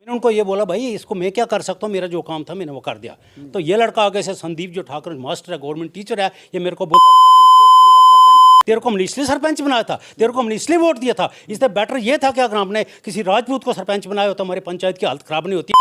मैंने उनको ये बोला भाई इसको मैं क्या कर सकता हूँ, मेरा जो काम था मैंने वो कर दिया। तो ये लड़का आगे से संदीप जो ठाकुर मास्टर है, गवर्नमेंट टीचर है, ये मेरे को बोलता तेरे को हमने इसलिए सरपंच बनाया था, तेरे को हमने इसलिए वोट दिया था, इससे बेटर ये था कि अगर हमने किसी राजपूत को सरपंच बनाया हो तो हमारे पंचायत की हालत खराब नहीं होती।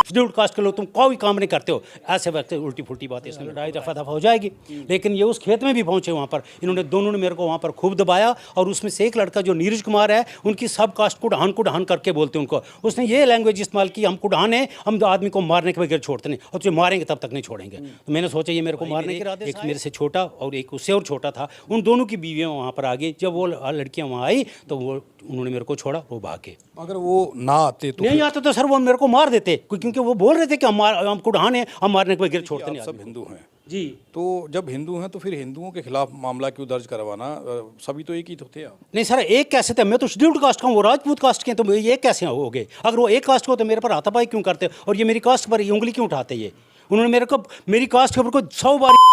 शेड्यूल्ड कास्ट के लोग तुम कोई काम नहीं करते हो, ऐसे वक्त उल्टी फुल्टी बातें, इसमें लड़ाई दफा दफा हो जाएगी। लेकिन ये उस खेत में भी पहुंचे, वहाँ पर इन्होंने दोनों ने मेरे को वहाँ पर खूब दबाया। और उसमें से एक लड़का जो नीरज कुमार है, उनकी सब कास्ट को ढान करके बोलते हैं उनको, उसने ये लैंग्वेज इस्तेमाल की, हम कुढ़ान है, हम आदमी को मारने के बगैर छोड़ते नहीं, और तुझे मारेंगे तब तक नहीं छोड़ेंगे। तो मैंने सोचा ये मेरे को मारने के इरादे, एक मेरे से छोटा और एक उससे और छोटा था, उन दोनों की बीवियाँ वहाँ पर आ गई। जब वो लड़कियाँ वहाँ आई तो वो उन्होंने मेरे को छोड़ा, वो भागे। अगर वो ना आते तो नहीं आते तो सर वो मेरे को मार देते, क्योंकि वो बोल रहे थे कि हम कुढ़ान है, हम मारने के बगैर छोड़ते नहीं। सब हिंदू हैं जी, तो जब हिंदू हैं तो फिर हिंदुओं के खिलाफ मामला क्यों दर्ज करवाना? सभी तो एक ही तो थे आप। नहीं सर, एक कैसे थे? मैं तो शेड्यूल्ड कास्ट का हूँ, वो राजपूत कास्ट के हैं, तो ये कैसे हो गए? अगर वो एक कास्ट को तो मेरे पर हाथापाई क्यों करते, और ये मेरी कास्ट पर उंगली क्यों उठाते? ये उन्होंने मेरे को मेरी कास्ट के ऊपर को 100 बार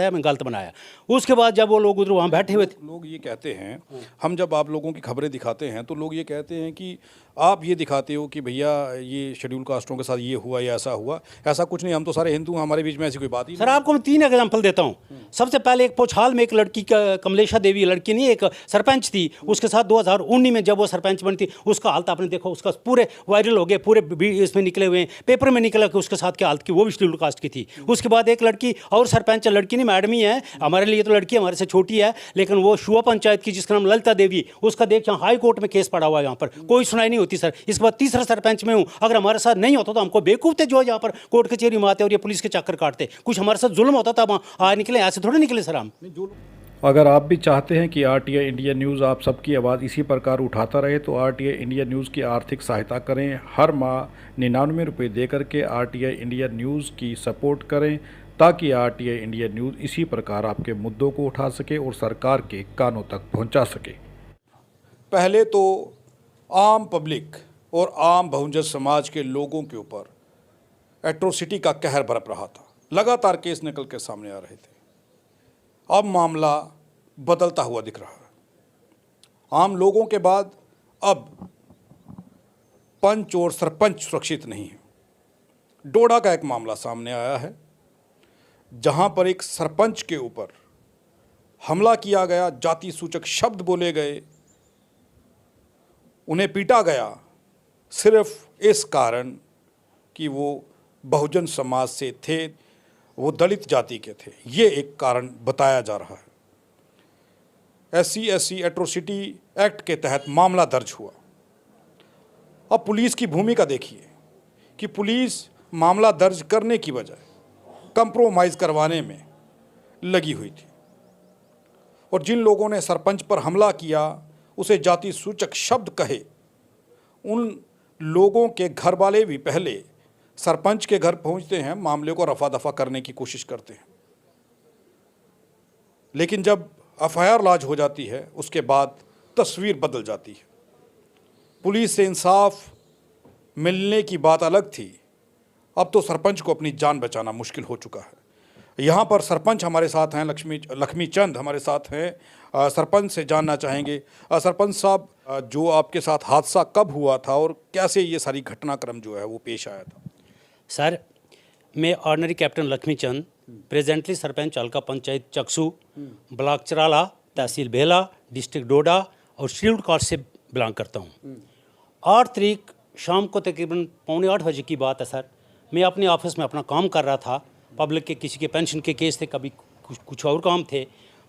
मैं गलत बनाया। उसके बाद जब वो लोग उधर वहाँ बैठे हुए थे, लोग ये कहते हैं, हम जब आप लोगों की खबरें दिखाते हैं तो लोग ये कहते हैं कि आप ये दिखाते हो कि भैया ये शेड्यूल कास्टों के साथ ये हुआ या ऐसा हुआ। ऐसा कुछ नहीं, हम तो सारे हिंदू हैं, हमारे बीच में ऐसी कोई बात ही सर आपको मैं 3 एग्जाम्पल देता हूँ। सबसे पहले एक पोछाल में एक लड़की का, कमलेशा देवी लड़की नहीं, एक सरपंच थी, उसके साथ 2019 में जब वो सरपंच बनती, उसका हालत आपने देखो, उसका पूरे वायरल हो गए, पूरे इसमें निकले हुए हैं, पेपर में निकला कि उसके साथ क्या हालत की, वो भी शेड्यूल कास्ट की थी। उसके बाद एक लड़की और सरपंच, लड़की नहीं मैडम ही है, हमारे लिए तो लड़की हमारे से छोटी है, लेकिन वो शुआ पंचायत की जिसका नाम ललिता देवी, उसका देख यहाँ हाई कोर्ट में केस पड़ा हुआ है, यहाँ पर कोई सुनाई नहीं होती सर। इसके बाद तीसरा सरपंच में हूँ, अगर हमारे साथ नहीं होता तो हमको बेवकूफ थे जो यहाँ पर कोर्ट कचहरी में आते और ये पुलिस के चक्कर काटते। कुछ हमारे साथ जुल्म होता था, आज निकले, ऐसे थोड़े निकले सर हम। अगर आप भी चाहते हैं कि आरटीआई इंडिया न्यूज़ आप सबकी आवाज़ इसी प्रकार उठाता रहे तो आरटीआई इंडिया न्यूज़ की आर्थिक सहायता करें। हर माह 99 रुपये दे करके आरटीआई इंडिया न्यूज़ की सपोर्ट करें, ताकि आरटीआई इंडिया न्यूज़ इसी प्रकार आपके मुद्दों को उठा सके और सरकार के कानों तक पहुंचा सके। पहले तो आम पब्लिक और आम बहुजन समाज के लोगों के ऊपर एट्रोसिटी का कहर बरप रहा था, लगातार केस निकल के सामने आ रहे थे। अब मामला बदलता हुआ दिख रहा है। आम लोगों के बाद अब पंच और सरपंच सुरक्षित नहीं है। डोडा का एक मामला सामने आया है, जहां पर एक सरपंच के ऊपर हमला किया गया, जाति सूचक शब्द बोले गए, उन्हें पीटा गया, सिर्फ इस कारण कि वो बहुजन समाज से थे, वो दलित जाति के थे। ये एक कारण बताया जा रहा है। SC/SC एट्रोसिटी एक्ट के तहत मामला दर्ज हुआ। अब पुलिस की भूमिका देखिए कि पुलिस मामला दर्ज करने की बजाय कंप्रोमाइज़ करवाने में लगी हुई थी, और जिन लोगों ने सरपंच पर हमला किया, उसे जाति सूचक शब्द कहे, उन लोगों के घर वाले भी पहले सरपंच के घर पहुंचते हैं, मामले को रफा दफा करने की कोशिश करते हैं। लेकिन जब FIR लॉन्च हो जाती है, उसके बाद तस्वीर बदल जाती है। पुलिस से इंसाफ मिलने की बात अलग थी, अब तो सरपंच को अपनी जान बचाना मुश्किल हो चुका है। यहाँ पर सरपंच हमारे साथ हैं, लक्ष्मी चंद हमारे साथ हैं। सरपंच से जानना चाहेंगे, सरपंच साहब, जो आपके साथ हादसा कब हुआ था और कैसे ये सारी घटनाक्रम जो है वो पेश आया था? सर मैं ऑर्डिनरी कैप्टन लक्ष्मी चंद, प्रेजेंटली सरपंच हल्का पंचायत चकसू, ब्लॉक चराला, तहसील बेला, डिस्ट्रिक्ट डोडा और शेड्यूल्ड कास्ट से बिलोंग करता हूँ। 8 तारीख शाम को तकरीबन 7:45 बजे की बात है सर। मैं अपने ऑफिस में अपना काम कर रहा था, पब्लिक के किसी के पेंशन के केस थे, कभी कुछ और काम थे।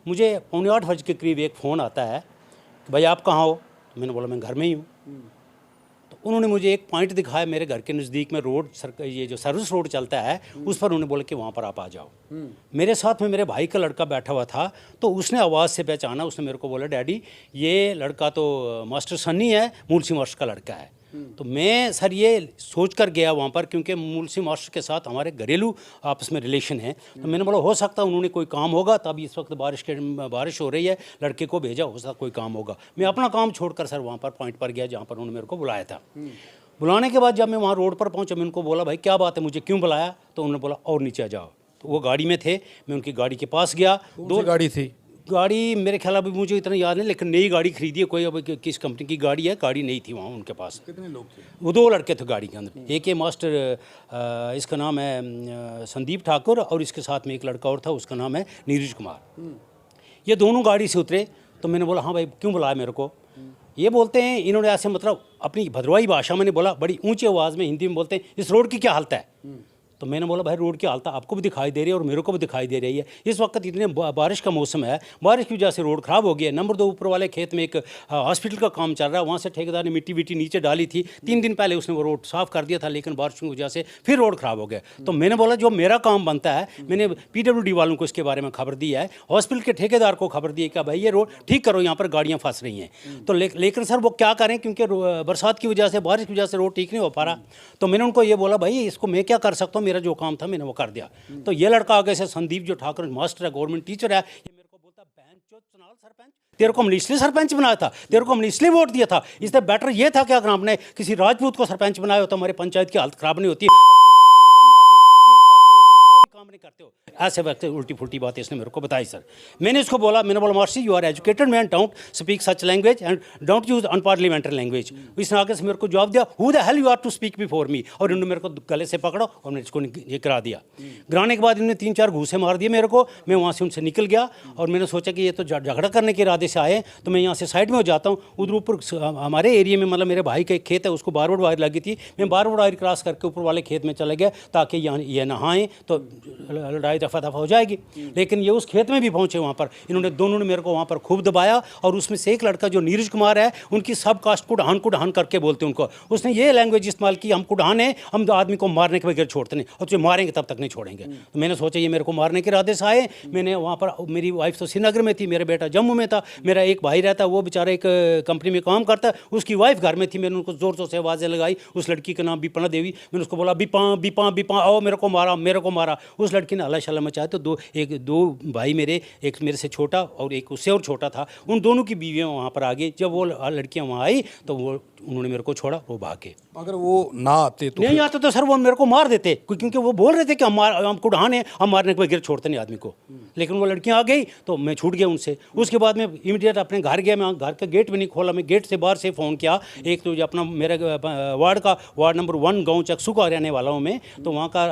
मुझे 7:45 बजे के करीब एक फ़ोन आता है कि भाई आप कहाँ हो? तो मैंने बोला मैं घर में ही हूँ। तो उन्होंने मुझे एक पॉइंट दिखाया, मेरे घर के नज़दीक में रोड, ये जो सर्विस रोड चलता है, उस पर उन्होंने बोला कि वहाँ पर आप आ जाओ। मेरे साथ में मेरे भाई का लड़का बैठा हुआ था, तो उसने आवाज़ से पहचाना, उसने मेरे को बोला डैडी ये लड़का तो मास्टर सन्नी है, मुलसी मास्टर का लड़का है। तो मैं सर ये सोच कर गया वहाँ पर, क्योंकि मुलसी मास्टर के साथ हमारे घरेलू आपस में रिलेशन है। तो मैंने बोला हो सकता है उन्होंने कोई काम होगा, तब इस वक्त बारिश हो रही है, लड़के को भेजा, हो सकता कोई काम होगा। मैं अपना काम छोड़कर सर वहाँ पर पॉइंट पर गया जहाँ पर उन्होंने मेरे को बुलाया था। बुलाने के बाद जब मैं वहाँ रोड पर पहुँचा, मैं उनको बोला भाई क्या बात है, मुझे क्यों बुलाया? तो उन्होंने बोला और नीचे आ जाओ। तो वो गाड़ी में थे, मैं उनकी गाड़ी के पास गया। 2 गाड़ी थी? गाड़ी मेरे ख्याल अभी मुझे इतना याद नहीं, लेकिन नई गाड़ी खरीदी है कोई, अब किस कंपनी की गाड़ी है, गाड़ी नहीं थी वहाँ उनके पास। कितने लोग थे? वो 2 लड़के थे गाड़ी के अंदर, एक ये मास्टर इसका नाम है संदीप ठाकुर, और इसके साथ में एक लड़का और था, उसका नाम है नीरज कुमार। ये दोनों गाड़ी से उतरे तो मैंने बोला हाँ भाई क्यों बुलाया मेरे को। ये बोलते हैं, इन्होंने ऐसे मतलब अपनी भद्रवाही भाषा में बोला, बड़ी ऊंची आवाज़ में हिंदी में बोलते हैं, इस रोड की क्या हालत है। तो मैंने बोला भाई रोड की हालत आपको भी दिखाई दे रही है और मेरे को भी दिखाई दे रही है। इस वक्त इतने बारिश का मौसम है, बारिश की वजह से रोड ख़राब हो गई है। नंबर 2 ऊपर वाले खेत में एक हॉस्पिटल का काम चल रहा है, वहाँ से ठेकेदार ने मिट्टी विट्टी नीचे डाली थी। 3 दिन पहले उसने वो रोड साफ़ कर दिया था, लेकिन बारिश की वजह से फिर रोड ख़राब हो गया। तो मैंने बोला जो मेरा काम बनता है, मैंने PWD वालों को इसके बारे में खबर दी है, हॉस्पिटल के ठेकेदार को खबर दी है कि भाई ये रोड ठीक करो, यहाँ पर गाड़ियाँ फंस रही हैं। तो लेकिन सर वो क्या करें, क्योंकि बरसात की वजह से, बारिश की वजह से रोड ठीक नहीं हो पा रहा। तो मैंने उनको ये बोला भाई इसको मैं क्या कर सकता हूँ, मेरा जो काम था मैंने वो कर दिया। तो ये लड़का आगे से संदीप जो ठाकुर मास्टर है, गवर्नमेंट टीचर है, ये मेरे को बोलता बहन चोद चुनाव सरपंच, तेरे को हमने इसलिए सरपंच बनाया था, तेरे को हमने इसलिए वोट दिया था, इससे बेटर ये था कि अगर हमने किसी राजपूत को सरपंच बनाया हो तो हमारे पंचायत की हालत खराब नहीं होती। काम नहीं करते हो, ऐसे वक्त उल्टी फुल्टी बातें इसने मेरे को बताई सर। मैंने इसको बोला, मार्सी you are educated man, don't speak such language and don't use unparliamentary language. इसने आगे से मेरे को जवाब दिया, who the hell you are to speak before me, और इन्होंने मेरे को गले से पकड़ा और मैंने इसको ये करा दिया। गिराने के बाद इन्होंने 3-4 घूसे मार दिए मेरे को। मैं वहाँ से उनसे निकल गया और मैंने सोचा कि ये तो झगड़ा करने के इरादे से आए, तो मैं यहाँ से साइड में हो जाता हूँ। उधर ऊपर हमारे एरिया में मतलब मेरे भाई का एक खेत है, उसको बारवुड वायर लगी थी, मैं बारवुड वायर क्रॉस करके ऊपर वाले खेत में चले गया ताकि यहाँ ये नहाएं तो लड़ाई दफा हो जाएगी। लेकिन ये उस खेत में भी पहुंचे, वहाँ पर इन्होंने दोनों ने मेरे को वहाँ पर खूब दबाया। और उसमें से एक लड़का जो नीरज कुमार है, उनकी सब कास्ट कुढ़ान करके बोलते हैं उनको, उसने ये लैंग्वेज इस्तेमाल की, हम कुढ़ान हैं, हम आदमी को मारने के बगैर छोड़ते नहीं, और जो मारेंगे तब तक नहीं छोड़ेंगे। तो मैंने सोचा ये मेरे को मारने के इरादे से आए। मैंने वहाँ पर, मेरी वाइफ तो श्रीनगर में थी, मेरा बेटा जम्मू में था, मेरा एक भाई रहता, वो बेचारा एक कंपनी में काम करता, उसकी वाइफ घर में थी। मैंने उनको ज़ोर ज़ोर से आवाज़ें लगाई। उस लड़की का नाम विपना देवी, मैंने उसको बोला विपा आओ मेरे को मारा। उस लड़की ने हल्ला मचाया। तो दो भाई मेरे, एक मेरे से छोटा और एक उससे और छोटा था, उन दोनों की बीवियाँ वहाँ पर आ गई। जब वो लड़कियाँ वहाँ आई तो उन्होंने मेरे को छोड़ा, वो भाग के। अगर वो ना आते तो नहीं आते तो सर वो मेरे को मार देते, क्योंकि वो बोल रहे थे कि हम कुढ़ान हैं, हम मारने के बगैर छोड़ते नहीं आदमी को। लेकिन वो लड़कियां आ गई तो मैं छूट गया उनसे। उसके बाद मैं इमीडिएट अपने घर गया। मैं घर का गेट भी नहीं खोला, मैं गेट से बाहर से फ़ोन किया। एक तो अपना मेरे वार्ड नंबर 1 गाँव चक्सू का रहने वाला हूँ मैं, तो वहाँ का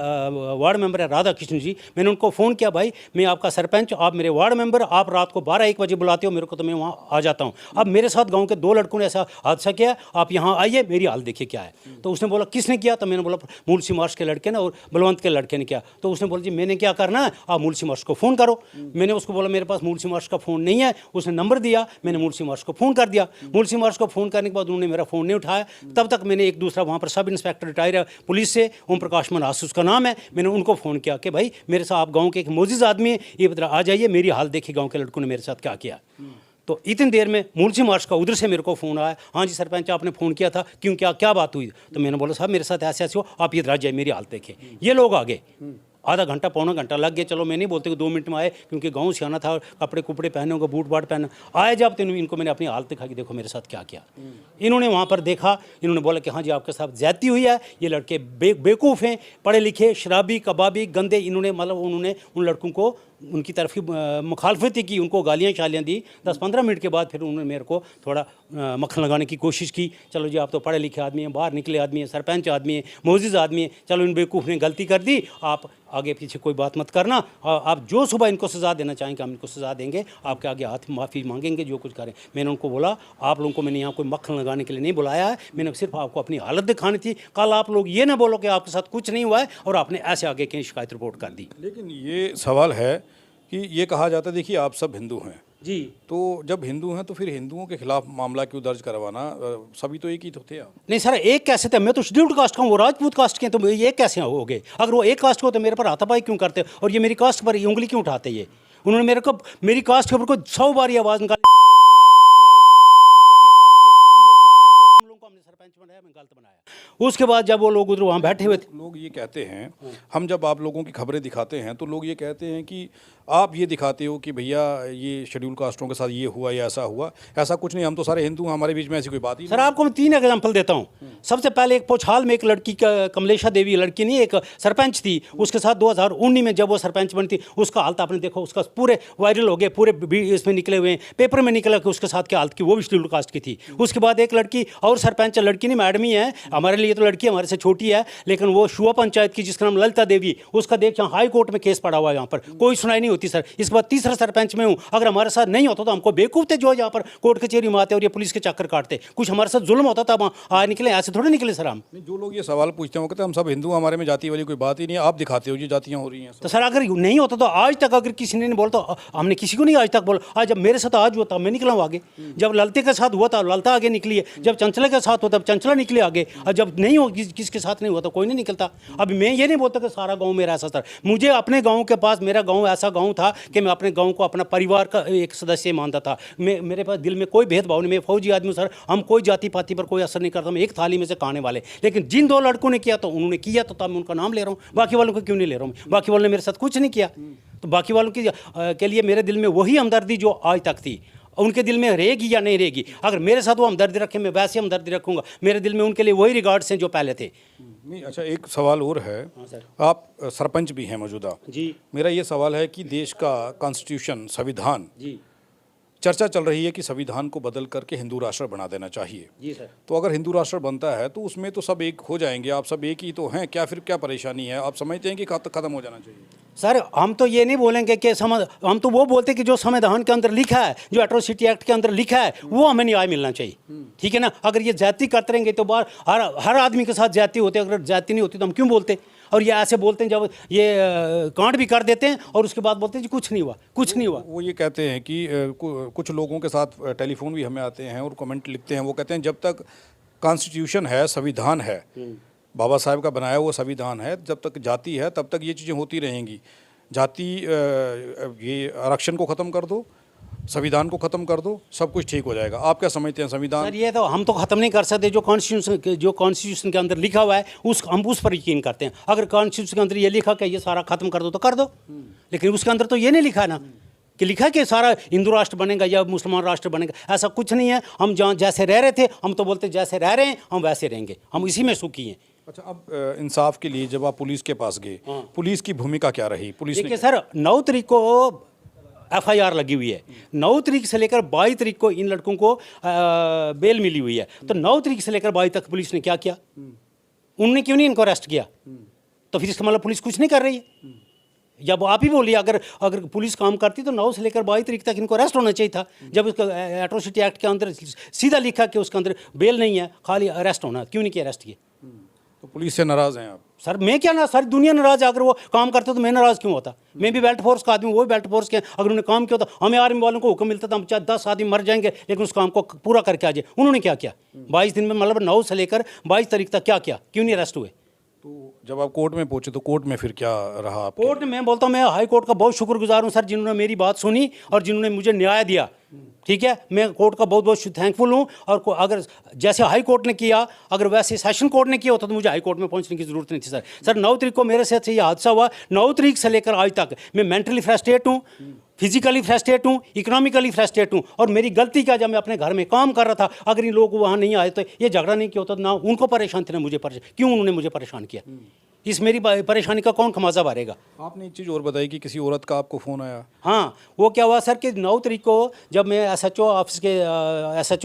वार्ड मेंबर है राधा कृष्ण जी। मैंने उनको फ़ोन किया, भाई मैं आपका सरपंच, आप मेरे वार्ड मेंबर, आप रात को 12-1 बजे बुलाते हो मेरे को, तो मैं वहाँ आ जाता हूँ। अब मेरे साथ गाँव के 2 लड़कों ने ऐसा हादसा किया, आप यहाँ आइए, मेरी हाल देखिए क्या है। तो उसने बोला किसने किया? तो मैंने बोला मूलसी मार्श के लड़के ने और बलवंत के लड़के ने किया। तो उसने बोला जी मैंने क्या करना है, आप मूलसी मार्श को फ़ोन करो। मैंने उसको बोला मेरे पास मूलसी मार्श का फ़ोन नहीं है। उसने नंबर दिया, मैंने मूलसी मार्श को फ़ोन कर दिया। मूलसी मार्श को फ़ोन करने के बाद उन्होंने मेरा फ़ोन नहीं उठाया। तब तक मैंने एक दूसरा वहाँ पर सब इंस्पेक्टर रिटायर है पुलिस से, ओम प्रकाश मनहास उसका नाम है, मैंने उनको फ़ोन किया कि भाई मेरे साथ आप गाँव के एक मोजिज़ आदमी है, ये बता आ जाइए, मेरी हाल देखिए गाँव के लड़कों ने मेरे साथ क्या किया। तो इतनी देर में मूलसी मार्श का उधर से मेरे को फ़ोन आया, हाँ जी सरपंच आपने फ़ोन किया था, क्यों क्या बात हुई? तो मैंने बोला साहब मेरे साथ ऐसे हो, आप इधर आ जाइए, मेरी हालत देखिए। ये लोग आ गए, आधा घंटा पौना घंटा लग गया। चलो मैं नहीं बोलते कि 2 मिनट में आए, क्योंकि गाँव से आना था, कपड़े कुपड़े पहने होंगे, बूट बाट पहने आए। जब तो इनको मैंने अपनी हालत दिखा कि देखो मेरे साथ क्या किया। इन्होंने वहाँ पर देखा, इन्होंने बोला कि हाँ जी आपके साथ ज्यादती हुई है, ये लड़के बेवकूफ़ हैं, पढ़े लिखे, शराबी, कबाबी, गंदे। इन्होंने मतलब उन्होंने उन लड़कों को उनकी तरफ की मुखालफत की, उनको गालियाँ शालियाँ दी। 10-15 मिनट के बाद फिर उन्होंने मेरे को थोड़ा मक्खन लगाने की कोशिश की। चलो जी आप तो पढ़े लिखे आदमी हैं, बाहर निकले आदमी हैं, सरपंच आदमी हैं, मोजिज़ आदमी हैं, चलो इन बेवकूफ़ ने गलती कर दी, आप आगे पीछे कोई बात मत करना, आप जो सुबह इनको सज़ा देना चाहेंगे हम इनको सज़ा देंगे, आपके आगे हाथ माफ़ी मांगेंगे, जो कुछ करें। मैंने उनको बोला आप लोगों को मैंने यहाँ कोई मक्खन लगाने के लिए नहीं बुलाया है, मैंने सिर्फ आपको अपनी हालत दिखानी थी। कल आप लोग ये ना बोलो कि आपके साथ कुछ नहीं हुआ है और आपने ऐसे आगे की शिकायत रिपोर्ट कर दी। लेकिन ये सवाल है कि ये कहा जाता है देखिए आप सब हिंदू हैं जी, तो जब हिंदू हैं तो फिर हिंदुओं के खिलाफ मामला क्यों दर्ज करवाना? सभी तो एक ही तो थे आप। नहीं सर एक कैसे थे, मैं तो शेड्यूल्ड कास्ट का हूँ, वो राजपूत कास्ट के हैं, तो ये कैसे हो गए? अगर वो एक कास्ट को तो मेरे पर हाथापाई क्यों करते और ये मेरी कास्ट पर उंगली क्यों उठाते? ये उन्होंने मेरे को मेरी कास्ट के ऊपर को 100 बार आवाज़ निकाली, सरपंच बनाया, मैं गलत बनाया। उसके बाद जब वो लोग उधर वहाँ बैठे हुए थे, लोग लोग ये कहते हैं, हम जब आप लोगों की खबरें दिखाते हैं तो लोग ये कहते हैं कि आप ये दिखाते हो कि भैया ये शेड्यूल कास्टों के साथ ये हुआ या ऐसा हुआ। ऐसा कुछ नहीं, हम तो सारे हिंदू हैं, हमारे बीच में ऐसी कोई बात ही सर आपको मैं 3 एग्जांपल देता हूँ। सबसे पहले एक पोछाल में एक लड़की का, कमलेशा देवी लड़की नहीं, एक सरपंच थी, उसके साथ 2019 में जब वो सरपंच बनी थी, उसका हालत आपने देखो, उसका पूरे वायरल हो गए, पूरे इसमें निकले हुए हैं, पेपर में निकला कि उसके साथ क्या हालत की, वो भी शेड्यूल कास्ट की थी। उसके बाद एक लड़की और सरपंच, लड़की नहीं मैडम ही है, हमारे लिए तो लड़की हमारे से छोटी है, लेकिन वो शुआ पंचायत की जिसका नाम ललिता देवी, उसका देख यहाँ हाई कोर्ट में केस पड़ा हुआ है, यहाँ पर कोई सुनाई नहीं होती सर। इसके बाद तीसरा सरपंच में हूँ, अगर हमारे साथ नहीं होता तो हमको बेवकूफ थे जो यहाँ पर कोर्ट कचहरी में आते और ये पुलिस के चक्कर काटते। कुछ हमारे साथ जुल्म होता था, आज निकले, ऐसे थोड़े निकले सर हम। नहीं, जो लोग ये सवाल पूछते हैं वो कहते हैं हम सब हिंदू, हमारे में जाति वाली कोई बात ही नहीं है, आप दिखाते हो ये जातियाँ हो रही हैं। तो सर अगर नहीं होता तो आज तक अगर किसी ने नहीं बोला तो हमने किसी को नहीं आज तक बोला। आज जब मेरे साथ आज हुआ था मैं निकला हूँ आगे, जब ललते के साथ हुआ था ललता आगे निकली है, जब चंचला के साथ हुआ तब चंचला निकले आगे, और जब नहीं हो किसके साथ नहीं हुआ तो कोई नहीं निकलता। अभी मैं ये नहीं बोलता कि सारा गाँव मेरा ऐसा सर, मुझे अपने गाँव के पास, मेरा गाँव ऐसा गाँव था कि मैं अपने गाँव को अपना परिवार का एक सदस्य मानता था। मेरे पास दिल में कोई भेदभाव नहीं, मैं फौजी आदमी सर, हम कोई जाति पाति पर कोई असर नहीं करता, मैं एक थाली में से खाने वाले। लेकिन जिन 2 लड़कों ने किया तो उन्होंने किया, तो तब मैं उनका नाम ले रहा हूँ, बाकी वालों को क्यों नहीं ले रहा हूँ? बाकी वालों ने मेरे साथ कुछ नहीं किया, तो बाकी वालों के लिए मेरे दिल में वही हमदर्दी जो आज तक थी, उनके दिल में रहेगी या नहीं रहेगी। अगर मेरे साथ वो हमदर्दी रखे, मैं वैसे हमदर्दी रखूंगा, मेरे दिल में उनके लिए वही रिगार्ड्स हैं जो पहले थे। नहीं, अच्छा एक सवाल और है। सर। आप सरपंच भी हैं मौजूदा जी। मेरा ये सवाल है कि देश का कॉन्स्टिट्यूशन, संविधान, जी चर्चा चल रही है कि संविधान को बदल करके हिंदू राष्ट्र बना देना चाहिए। जी सर। तो अगर हिंदू राष्ट्र बनता है तो उसमें तो सब एक हो जाएंगे, आप सब एक ही तो हैं, क्या फिर क्या परेशानी है? आप समझते हैं कि खत्म हो जाना चाहिए? सर हम तो ये नहीं बोलेंगे कि हम तो वो बोलते हैं कि जो संविधान के अंदर लिखा है, जो एट्रोसिटी एक्ट के अंदर लिखा है, वो हमें न्याय मिलना चाहिए। ठीक है ना? अगर ये जाति करते रहेंगे तो बार हर आदमी के साथ जाति होते, अगर जाति नहीं होती तो हम क्यों बोलते? और ये ऐसे बोलते हैं जब ये कांड भी कर देते हैं और उसके बाद बोलते हैं जी कुछ नहीं हुआ, कुछ नहीं हुआ। वो ये कहते हैं कि कुछ लोगों के साथ टेलीफोन भी हमें आते हैं और कमेंट लिखते हैं, वो कहते हैं जब तक कॉन्स्टिट्यूशन है, संविधान है, बाबा साहब का बनाया हुआ संविधान है, जब तक जाति है तब तक ये चीज़ें होती रहेंगी। जाति ये आरक्षण को ख़त्म कर दो, संविधान को ख़त्म कर दो, सब कुछ ठीक हो जाएगा। आप क्या समझते हैं? संविधान सर ये तो हम तो ख़त्म नहीं कर सकते, जो कॉन्स्टिट्यूशन के अंदर लिखा हुआ है हम उस पर यकीन करते हैं। अगर कॉन्स्टिट्यूशन के अंदर ये लिखा कि ये सारा ख़त्म कर दो तो कर दो, लेकिन उसके अंदर तो ये नहीं लिखा ना कि लिखा कि सारा हिंदू राष्ट्र बनेगा या मुसलमान राष्ट्र बनेगा। ऐसा कुछ नहीं है। हम जहाँ जैसे रह रहे थे हम तो बोलते जैसे रह रहे हैं हम वैसे रहेंगे, हम इसी में सुखी हैं। अच्छा, अब इंसाफ के लिए जब आप पुलिस के पास गए, पुलिस की भूमिका क्या रही? पुलिस देखिए सर 9 तारीख को FIR लगी हुई है, 9 तारीख से लेकर 22 तारीख को इन लड़कों को बेल मिली हुई है। तो 9 तारीख से लेकर 22 तक पुलिस ने क्या किया? उन्होंने क्यों नहीं इनको अरेस्ट किया? तो फिर इसका मतलब पुलिस कुछ नहीं कर रही है। जब आप ही बोलिए अगर पुलिस काम करती तो 9 से लेकर 22 तारीख तक इनको अरेस्ट होना चाहिए था। जब उसका एट्रोसिटी एक्ट के अंदर सीधा लिखा कि उसके अंदर बेल नहीं है, खाली अरेस्ट होना, क्यों नहीं किया अरेस्ट किए? तो पुलिस से नाराज़ हैं आप? सर मैं क्या ना, सारी दुनिया नाराज है। अगर वो काम करते तो मैं नाराज क्यों होता? मैं भी बेल्ट फोर्स का आदमी हूँ, वो भी बेल्ट फोर्स के। अगर उन्होंने काम किया होता, हमें आर्मी वालों को हुक्म मिलता था हम चाहे 10 आदमी मर जाएंगे लेकिन उस काम को पूरा करके आ जाए। उन्होंने क्या किया? 22 दिन में, मतलब 9 से लेकर 22 तारीख तक क्या किया? क्यों नहीं अरेस्ट हुए? तो जब आप कोर्ट में पहुंचे तो कोर्ट में फिर क्या रहा? कोर्ट में मैं बोलता हूँ, मैं हाई कोर्ट का बहुत शुक्रगुजार हूँ सर, जिन्होंने मेरी बात सुनी और जिन्होंने मुझे न्याय दिया। ठीक है, मैं कोर्ट का बहुत बहुत थैंकफुल हूँ। और अगर जैसे हाई कोर्ट ने किया, अगर वैसे सेशन कोर्ट ने किया होता तो मुझे हाई कोर्ट में पहुँचने की जरूरत नहीं थी सर। 9 तारीख को मेरे साथ ये हादसा हुआ। 9 तारीख से लेकर आज तक मैं मेंटली फ्रस्ट्रेट हूँ, फिजिकली फ्रस्ट्रेट हूँ, इकोनॉमिकली फ्रस्ट्रेट हूँ। और मेरी गलती क्या, जब मैं अपने घर में काम कर रहा था, अगर इन लोग वहाँ नहीं आए तो ये झगड़ा नहीं किया होता, ना उनको परेशान थे ना मुझे परेशान। क्यों उन्होंने मुझे परेशान किया? इस मेरी परेशानी का कौन खमाजा भरेगा? आपने एक चीज़ और बताई कि किसी औरत का आपको फ़ोन आया। हाँ, वो क्या हुआ सर कि 9 तारीख को जब मैं SHO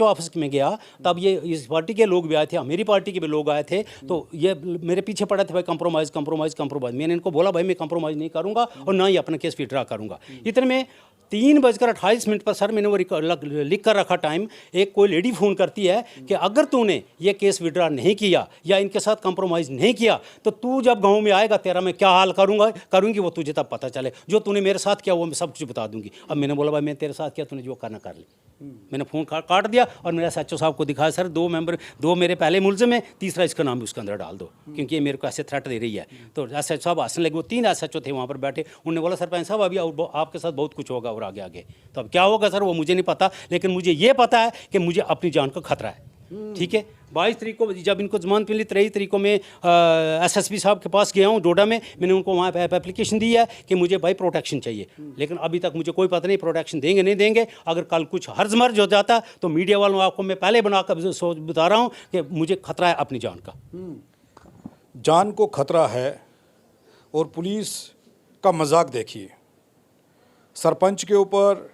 ऑफिस में गया, तब ये इस पार्टी के लोग भी आए थे, मेरी पार्टी के भी लोग आए थे। तो ये मेरे पीछे पड़े थे, भाई कंप्रोमाइज़ कंप्रोमाइज़ कंप्रोमाइज़। मैंने इनको बोला भाई मैं कंप्रोमाइज़ नहीं करूँगा और ना ही अपना केस विड्रा करूँगा। इतने में 3:28 पर सर मैंने वो लिख कर रखा टाइम, एक कोई लेडी फ़ोन करती है कि अगर तूने ये केस विड्रा नहीं किया या इनके साथ कंप्रोमाइज़ नहीं किया तो तू जब गांव में आएगा तेरा मैं क्या हाल करूंगी वो तुझे तब पता चले। जो तूने मेरे साथ किया वो मैं सब कुछ बता दूंगी। अब मैंने बोला भाई मैं तेरे साथ किया, तूने जो करना कर ली। मैंने फ़ोन काट दिया और मेरा SHO साहब को दिखाया, सर 2 मेरे पहले मुलज़िम है, तीसरा इसका नाम भी उसके अंदर डाल दो क्योंकि ये मेरे को ऐसे थ्रेट दे रही है। तो SHO साहब हंसने लगे। वो 3 SHO थे वहाँ पर बैठे। उन्होंने बोला सरपंच साहब अभी आपके साथ बहुत कुछ होगा और आगे। तो अब क्या होगा सर वो मुझे नहीं पता, लेकिन मुझे ये पता है कि मुझे अपनी जान का खतरा है। ठीक है, 22 तारीख को जब इनको जमानत मिली, 23 तारीख को मैं एसएसपी साहब के पास गया हूँ डोडा में। मैंने उनको वहाँ पे एप्लीकेशन दी है कि मुझे भाई प्रोटेक्शन चाहिए, लेकिन अभी तक मुझे कोई पता नहीं प्रोटेक्शन देंगे नहीं देंगे। अगर कल कुछ हर्ज मर्ज हो जाता तो मीडिया वालों आपको मैं पहले बता रहा हूँ कि मुझे खतरा है अपनी जान का। जान को खतरा है और पुलिस का मजाक देखिए। सरपंच के ऊपर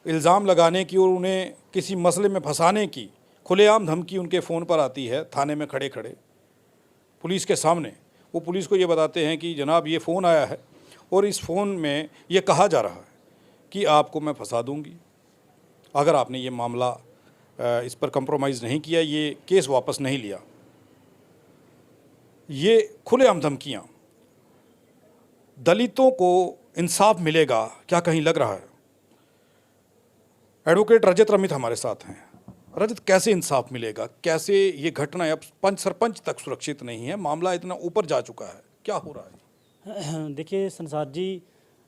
इल्ज़ाम लगाने की और उन्हें किसी मसले में फंसाने की खुलेआम धमकी उनके फ़ोन पर आती है, थाने में खड़े खड़े पुलिस के सामने। वो पुलिस को ये बताते हैं कि जनाब ये फ़ोन आया है और इस फ़ोन में ये कहा जा रहा है कि आपको मैं फंसा दूंगी अगर आपने ये मामला इस पर कंप्रोमाइज़ नहीं किया, ये केस वापस नहीं लिया। ये खुलेआम धमकियाँ। दलितों को इंसाफ मिलेगा क्या कहीं लग रहा है? एडवोकेट रजत रमित हमारे साथ हैं। रजत, कैसे इंसाफ मिलेगा? कैसे ये घटना अब पंच सरपंच तक सुरक्षित नहीं है, मामला इतना ऊपर जा चुका है, क्या हो रहा है? देखिए संसार जी,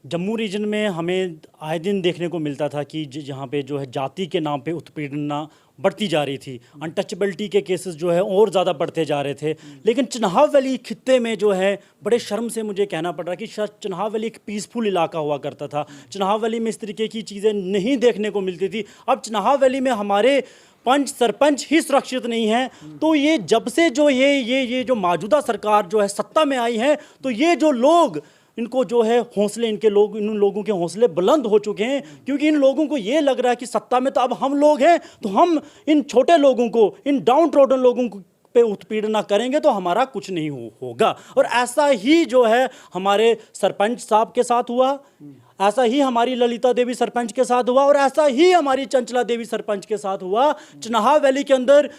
जम्मू रीजन में हमें आए दिन देखने को मिलता था कि जहाँ पे जो है जाति के नाम पे उत्पीड़ना बढ़ती जा रही थी, अनटचेबिलिटी के केसेस जो है और ज़्यादा बढ़ते जा रहे थे। लेकिन चिनाब वैली खित्ते में जो है बड़े शर्म से मुझे कहना पड़ रहा है कि शायद चिनाब वैली एक पीसफुल इलाका हुआ करता था। चिनाब वैली में इस तरीके की चीज़ें नहीं देखने को मिलती थी। अब चिनाब वैली में हमारे पंच सरपंच ही सुरक्षित नहीं है। तो ये जब से जो ये जो मौजूदा सरकार जो है सत्ता में आई है, तो ये जो लोग इनको जो है हौसले, इन लोगों के हौसले बुलंद हो चुके हैं, क्योंकि इन लोगों को ये लग रहा है कि सत्ता में तो अब हम लोग हैं, तो हम इन छोटे लोगों को, इन डाउन ट्रोडन लोगों को पे उत्पीड़ना करेंगे तो हमारा कुछ नहीं होगा। और ऐसा ही जो है हमारे सरपंच साहब के साथ हुआ, ऐसा ही हमारी ललिता देवी सरपंच के साथ हुआ, और ऐसा ही हमारी चंचला देवी सरपंच के साथ हुआ। चिनाब वैली के अंदर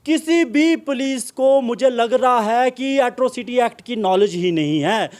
किसी भी पुलिस को मुझे लग रहा है कि एट्रोसिटी एक्ट की नॉलेज ही नहीं है।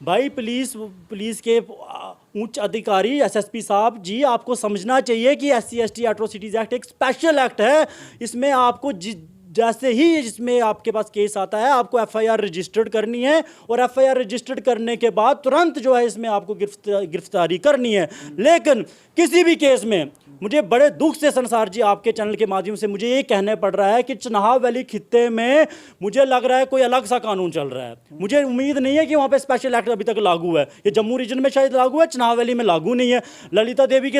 भाई पुलिस के उच्च अधिकारी एसएसपी साहब जी, आपको समझना चाहिए कि SC/ST एट्रोसिटीज़ एक्ट एक स्पेशल एक्ट है। इसमें आपको जैसे ही इसमें आपके पास केस आता है, आपको FIR रजिस्टर्ड करनी है, और FIR रजिस्टर्ड करने के बाद तुरंत जो है इसमें आपको गिरफ्तारी करनी है। लेकिन किसी भी केस में मुझे बड़े दुख से संसार जी आपके चैनल के माध्यम से मुझे ये कहने पड़ रहा है कि चिनाब वैली खित्ते में मुझे लग रहा है कोई अलग सा कानून चल रहा है। मुझे उम्मीद नहीं है कि वहाँ पे स्पेशल एक्ट अभी तक लागू है। ये जम्मू रीजन में शायद लागू है, चिनाब वैली में लागू नहीं है। ललिता देवी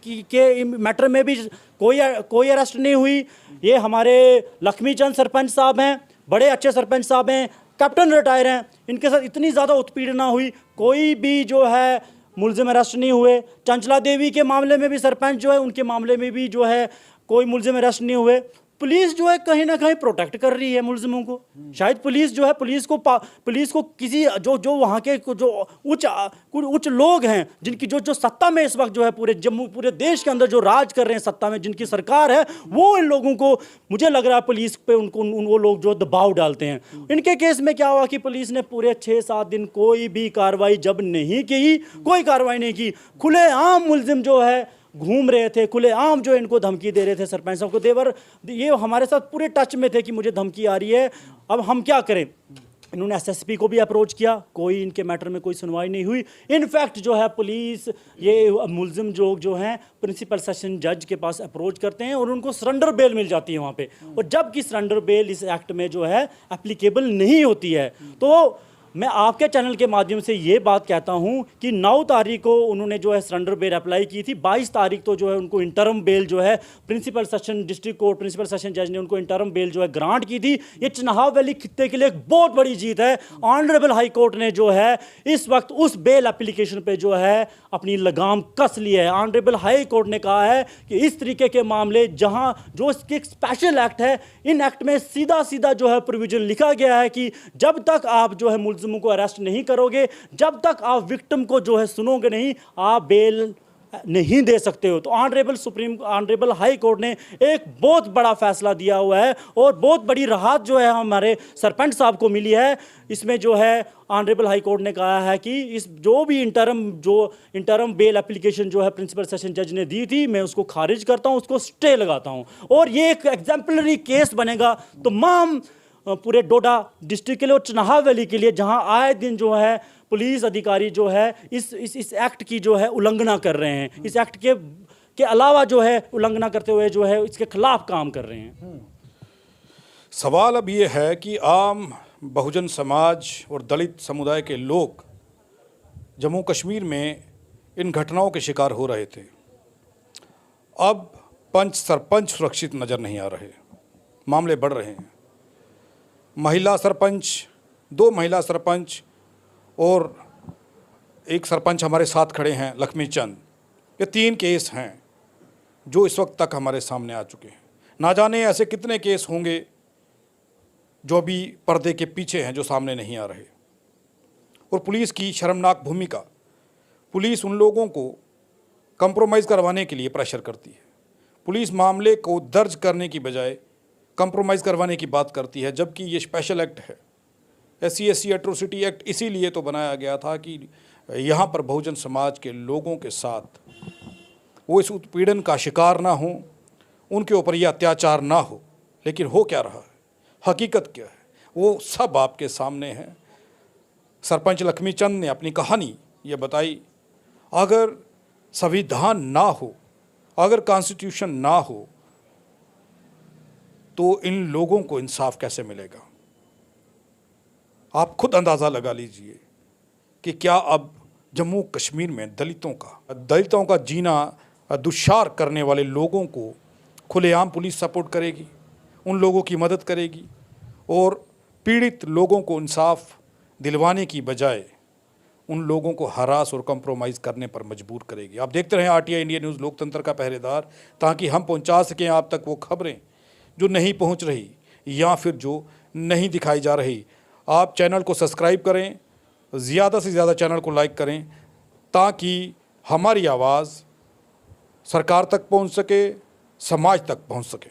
के मैटर में भी कोई अरेस्ट नहीं हुई। ये हमारे लक्ष्मीचंद सरपंच साहब हैं, बड़े अच्छे सरपंच साहब हैं, कैप्टन रिटायर हैं, इनके साथ इतनी ज़्यादा उत्पीड़ना हुई, कोई भी जो है मुलजिम अरेस्ट नहीं हुए। चंचला देवी के मामले में भी सरपंच जो है, उनके मामले में भी जो है कोई मुलजिम अरेस्ट नहीं हुए। पुलिस जो है कहीं ना कहीं प्रोटेक्ट कर रही है मुलजिमों को। शायद पुलिस जो है पुलिस को किसी जो वहाँ के जो उच्च लोग हैं, जिनकी जो सत्ता में इस वक्त जो है पूरे देश के अंदर जो राज कर रहे हैं, सत्ता में जिनकी सरकार है, वो इन लोगों को मुझे लग रहा है पुलिस पे वो लोग जो दबाव डालते हैं। इनके केस में क्या हुआ कि पुलिस ने पूरे 6-7 दिन कोई भी कार्रवाई जब नहीं की, कोई कार्रवाई नहीं की, खुलेआम मुलजिम जो है घूम रहे थे, खुलेआम जो इनको धमकी दे रहे थे सरपंच साहब को। ये हमारे साथ पूरे टच में थे कि मुझे धमकी आ रही है, अब हम क्या करें। इन्होंने SSP को भी अप्रोच किया, कोई इनके मैटर में कोई सुनवाई नहीं हुई। इनफैक्ट जो है पुलिस ये मुलजिम लोग जो हैं प्रिंसिपल सेशन जज के पास अप्रोच करते हैं और उनको सरेंडर बेल मिल जाती है वहाँ पे। और जबकि सरेंडर बेल इस एक्ट में जो है एप्लीकेबल नहीं होती है। तो मैं आपके चैनल के माध्यम से ये बात कहता हूँ कि 9 तारीख को उन्होंने जो है सरेंडर बेल अप्लाई की थी, 22 तारीख तो जो है उनको इंटरम बेल जो है principal session district court principal session जज ने उनको इंटरम बेल जो है ग्रांट की थी। ये चिनाब वैली खित्ते के लिए एक बहुत बड़ी जीत है। ऑनरेबल हाई कोर्ट ने जो है इस वक्त उस बेल एप्लीकेशन पे जो है अपनी लगाम कस ली है। ऑनरेबल हाई कोर्ट ने कहा है कि इस तरीके के मामले जहाँ जो इसके एक स्पेशल एक्ट है, इन एक्ट में सीधा जो है प्रोविजन लिखा गया है कि जब तक आप जो है मुलजिमों को अरेस्ट नहीं करोगे, जब तक आप विक्टिम को जो है सुनोगे नहीं, आप बेल नहीं दे सकते हो। तो ऑनरेबल हाई कोर्ट ने एक बहुत बड़ा फैसला दिया हुआ है और बहुत बड़ी राहत जो है हमारे सरपंच साहब को मिली है। इसमें जो है ऑनरेबल हाई कोर्ट ने कहा है कि इस जो भी इंटरम बेल एप्लीकेशन जो है प्रिंसिपल सेशन जज ने दी थी, मैं उसको खारिज करता हूँ, उसको स्टे लगाता हूँ। और ये एक एग्जाम्पलरी केस बनेगा तमाम पूरे डोडा डिस्ट्रिक्ट के लिए और चिनाब वैली के लिए, जहां आए दिन जो है पुलिस अधिकारी जो है इस एक्ट की जो है उल्लंघना कर रहे हैं, इस एक्ट के अलावा जो है उल्लंघना करते हुए जो है इसके खिलाफ काम कर रहे हैं। सवाल अब ये है कि आम बहुजन समाज और दलित समुदाय के लोग जम्मू कश्मीर में इन घटनाओं के शिकार हो रहे थे। अब पंच सरपंच सुरक्षित नज़र नहीं आ रहे, मामले बढ़ रहे हैं। महिला सरपंच, 2 महिला सरपंच और एक सरपंच हमारे साथ खड़े हैं लक्ष्मी चंद, ये 3 केस हैं जो इस वक्त तक हमारे सामने आ चुके हैं। ना जाने ऐसे कितने केस होंगे जो अभी पर्दे के पीछे हैं, जो सामने नहीं आ रहे। और पुलिस की शर्मनाक भूमिका, पुलिस उन लोगों को कंप्रोमाइज़ करवाने के लिए प्रेशर करती है। पुलिस मामले को दर्ज करने की बजाय कंप्रोमाइज़ करवाने की बात करती है, जबकि ये स्पेशल एक्ट है। SC/SC एट्रोसिटी एक्ट इसीलिए तो बनाया गया था कि यहाँ पर बहुजन समाज के लोगों के साथ वो इस उत्पीड़न का शिकार ना हो, उनके ऊपर यह अत्याचार ना हो। लेकिन हो क्या रहा है, हकीकत क्या है, वो सब आपके सामने है। सरपंच लक्ष्मी चंद ने अपनी कहानी ये बताई। अगर संविधान ना हो, अगर कॉन्स्टिट्यूशन ना हो, तो इन लोगों को इंसाफ कैसे मिलेगा? आप खुद अंदाज़ा लगा लीजिए कि क्या अब जम्मू कश्मीर में दलितों का जीना दुश्वार करने वाले लोगों को खुलेआम पुलिस सपोर्ट करेगी, उन लोगों की मदद करेगी और पीड़ित लोगों को इंसाफ दिलवाने की बजाय उन लोगों को हरास और कंप्रोमाइज़ करने पर मजबूर करेगी। आप देखते रहें RTI इंडिया न्यूज़, लोकतंत्र का पहरेदार, ताकि हम पहुंचा सकें आप तक वो खबरें जो नहीं पहुंच रही या फिर जो नहीं दिखाई जा रही। आप चैनल को सब्सक्राइब करें, ज़्यादा से ज़्यादा चैनल को लाइक करें, ताकि हमारी आवाज़ सरकार तक पहुंच सके, समाज तक पहुंच सके।